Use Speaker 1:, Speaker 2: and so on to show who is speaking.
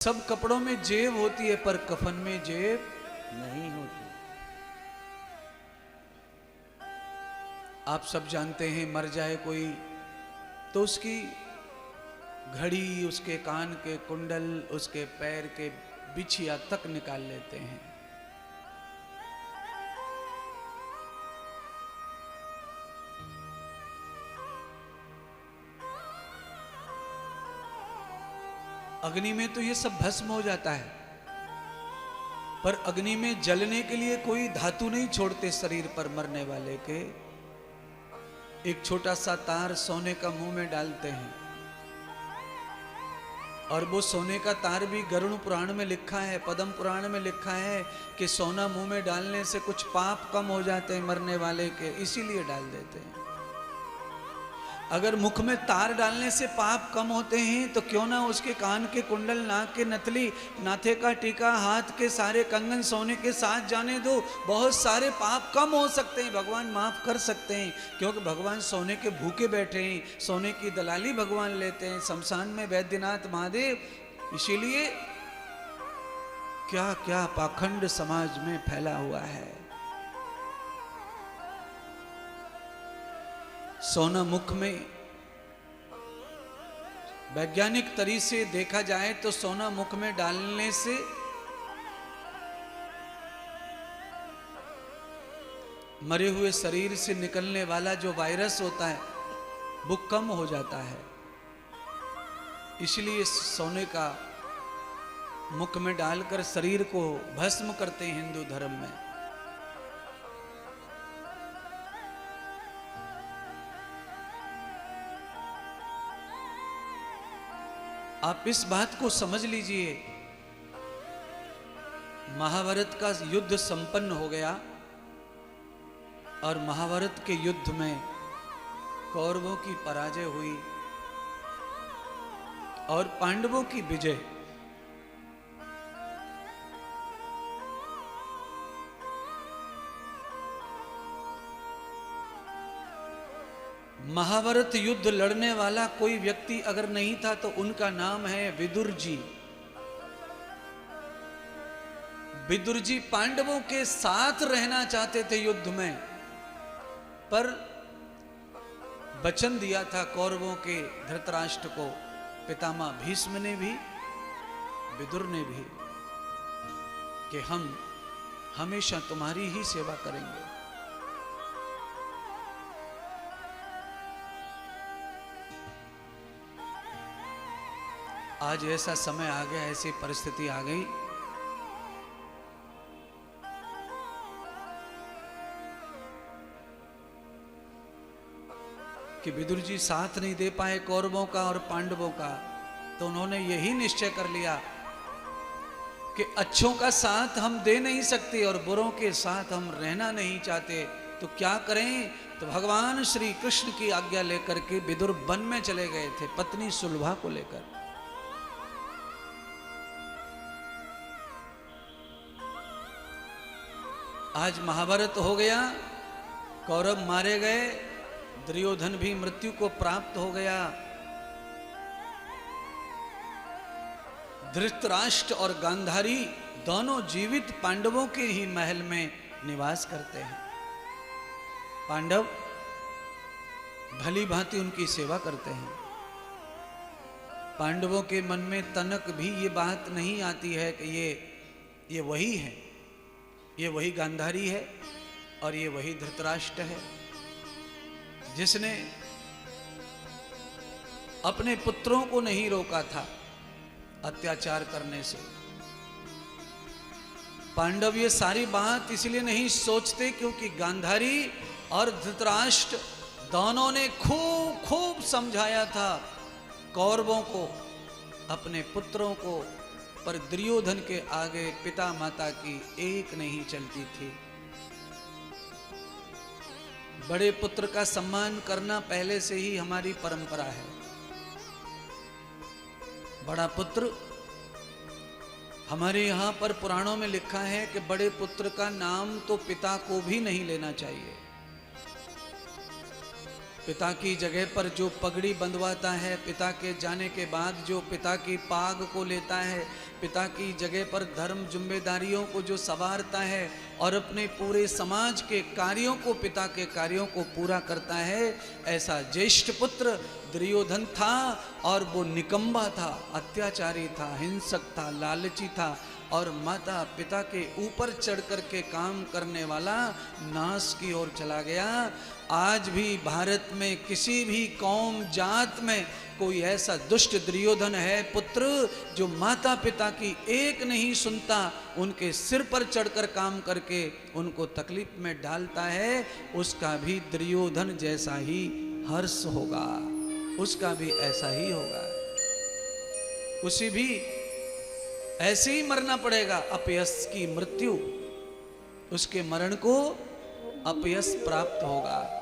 Speaker 1: सब कपड़ों में जेब होती है पर कफन में जेब नहीं होती। आप सब जानते हैं, मर जाए कोई तो उसकी घड़ी, उसके कान के कुंडल, उसके पैर के बिछिया तक निकाल लेते हैं। अग्नि में तो ये सब भस्म हो जाता है, पर अग्नि में जलने के लिए कोई धातु नहीं छोड़ते शरीर पर मरने वाले के। एक छोटा सा तार सोने का मुंह में डालते हैं, और वो सोने का तार भी गरुड़ पुराण में लिखा है, पद्म पुराण में लिखा है कि सोना मुंह में डालने से कुछ पाप कम हो जाते हैं मरने वाले के, इसीलिए डाल देते हैं। अगर मुख में तार डालने से पाप कम होते हैं तो क्यों ना उसके कान के कुंडल, नाक के नथली, नाथे का टीका, हाथ के सारे कंगन सोने के साथ जाने दो, बहुत सारे पाप कम हो सकते हैं, भगवान माफ कर सकते हैं। क्योंकि भगवान सोने के भूखे बैठे हैं, सोने की दलाली भगवान लेते हैं शमशान में वैद्यनाथ महादेव। इसीलिए क्या क्या पाखंड समाज में फैला हुआ है। सोना मुख में, वैज्ञानिक तरीके से देखा जाए तो सोना मुख में डालने से मरे हुए शरीर से निकलने वाला जो वायरस होता है वो कम हो जाता है। इसलिए सोने का मुख में डालकर शरीर को भस्म करते हैं हिंदू धर्म में। आप इस बात को समझ लीजिए, महाभारत का युद्ध संपन्न हो गया और महाभारत के युद्ध में कौरवों की पराजय हुई और पांडवों की विजय। महाभारत युद्ध लड़ने वाला कोई व्यक्ति अगर नहीं था तो उनका नाम है विदुर जी। विदुर जी पांडवों के साथ रहना चाहते थे युद्ध में, पर वचन दिया था कौरवों के धृतराष्ट्र को, पितामह भीष्म ने भी, विदुर ने भी, कि हम हमेशा तुम्हारी ही सेवा करेंगे। आज ऐसा समय आ गया, ऐसी परिस्थिति आ गई कि विदुर जी साथ नहीं दे पाए कौरवों का और पांडवों का, तो उन्होंने यही निश्चय कर लिया कि अच्छों का साथ हम दे नहीं सकते और बुरों के साथ हम रहना नहीं चाहते, तो क्या करें। तो भगवान श्री कृष्ण की आज्ञा लेकर के विदुर वन में चले गए थे पत्नी सुलभा को लेकर। आज महाभारत हो गया, कौरव मारे गए, दुर्योधन भी मृत्यु को प्राप्त हो गया, धृतराष्ट्र और गांधारी दोनों जीवित पांडवों के ही महल में निवास करते हैं। पांडव भली भांति उनकी सेवा करते हैं। पांडवों के मन में तनक भी ये बात नहीं आती है कि ये वही है, ये वही गांधारी है और ये वही धृतराष्ट्र है जिसने अपने पुत्रों को नहीं रोका था अत्याचार करने से। पांडव ये सारी बात इसलिए नहीं सोचते क्योंकि गांधारी और धृतराष्ट्र दोनों ने खूब खूब समझाया था कौरवों को, अपने पुत्रों को, पर दुर्योधन के आगे पिता माता की एक नहीं चलती थी। बड़े पुत्र का सम्मान करना पहले से ही हमारी परंपरा है। बड़ा पुत्र, हमारे यहां पर पुराणों में लिखा है कि बड़े पुत्र का नाम तो पिता को भी नहीं लेना चाहिए। पिता की जगह पर जो पगड़ी बंधवाता है, पिता के जाने के बाद जो पिता की पाग को लेता है, पिता की जगह पर धर्म जिम्मेदारियों को जो संवारता है और अपने पूरे समाज के कार्यों को, पिता के कार्यों को पूरा करता है, ऐसा ज्येष्ठ पुत्र दुर्योधन था। और वो निकम्बा था, अत्याचारी था, हिंसक था, लालची था और माता पिता के ऊपर चढ़ कर के काम करने वाला नाश की ओर चला गया। आज भी भारत में किसी भी कौम जात में कोई ऐसा दुष्ट दुर्योधन है पुत्र जो माता पिता की एक नहीं सुनता, उनके सिर पर चढ़कर काम करके उनको तकलीफ में डालता है, उसका भी दुर्योधन जैसा ही हर्ष होगा, उसका भी ऐसा ही होगा, उसे भी ऐसे ही मरना पड़ेगा, अपयश की मृत्यु, उसके मरण को अपयश प्राप्त होगा।